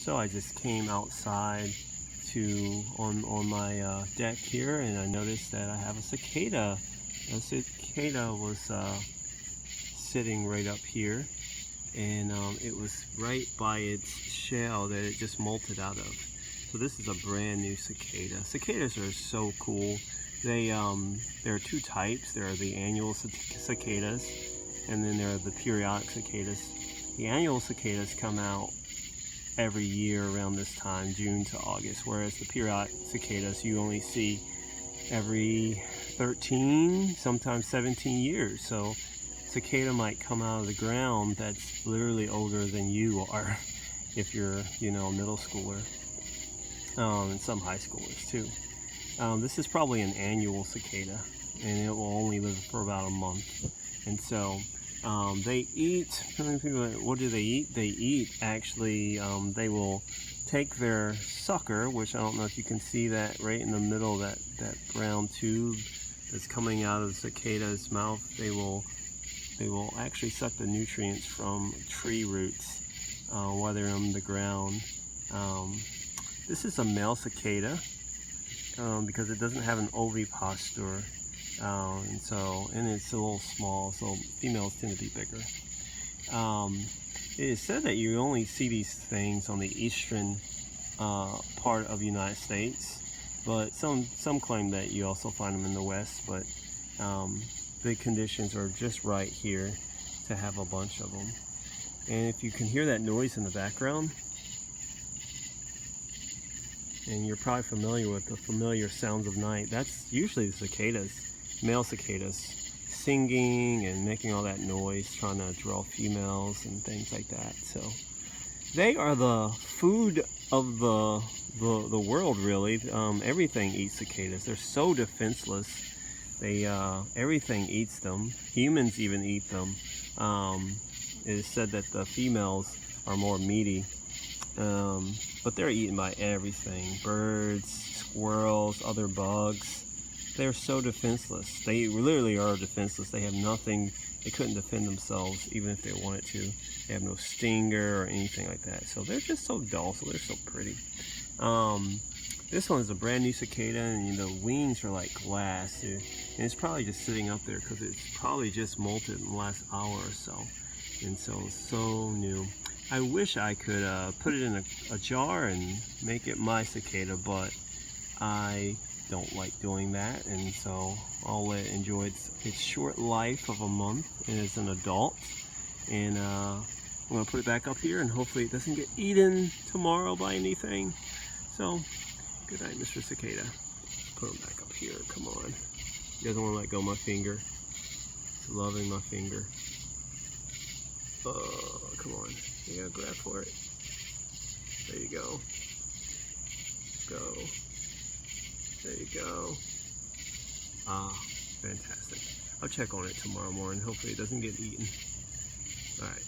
So I just came outside on my deck here, and I noticed that I have a cicada. A cicada was sitting right up here, and it was right by its shell that it just molted out of. So this is a brand new cicada. Cicadas are so cool. There are two types. There are the annual cicadas, and then there are the periodic cicadas. The annual cicadas come out every year around this time, June to August, whereas the periodic cicadas you only see every 13, sometimes 17 years. So cicada might come out of the ground that's literally older than you are if you're, you know, a middle schooler, and some high schoolers too. This is probably an annual cicada, and it will only live for about a month. And so they eat, what do they eat? They eat, actually, they will take their sucker, which I don't know if you can see that right in the middle, that brown tube that's coming out of the cicada's mouth. They will actually suck the nutrients from tree roots while they're on the ground. This is a male cicada because it doesn't have an ovipositor. And it's a little small, so females tend to be bigger. It is said that you only see these things on the eastern part of the United States, but some claim that you also find them in the west, but the conditions are just right here to have a bunch of them. And if you can hear that noise in the background, and you're probably familiar with the familiar sounds of night, that's usually the cicadas. Male cicadas singing and making all that noise, trying to draw females and things like that. So they are the food of the world, really. Everything eats cicadas. They're so defenseless. Everything eats them. Humans even eat them. It is said that the females are more meaty, but they're eaten by everything: birds, squirrels, other bugs. They're so defenseless. They literally are defenseless. They have nothing. They couldn't defend themselves even if they wanted to. They have no stinger or anything like that. So they're just so docile. They're so pretty. This one is a brand new cicada, and the wings are like glass. And it's probably just sitting up there because it's probably just molted in the last hour or so. And so it's so new. I wish I could put it in a jar and make it my cicada, but I don't like doing that, and so I'll let it enjoy its short life of a month as an adult. And I'm going to put it back up here, and hopefully it doesn't get eaten tomorrow by anything. So good night, Mr. Cicada. Put him back up here. Come on. He doesn't want to let go of my finger. He's loving my finger. Oh, come on. You gotta grab for it. There you go. Go. There you go. Ah, fantastic. I'll check on it tomorrow morning. Hopefully it doesn't get eaten. All right.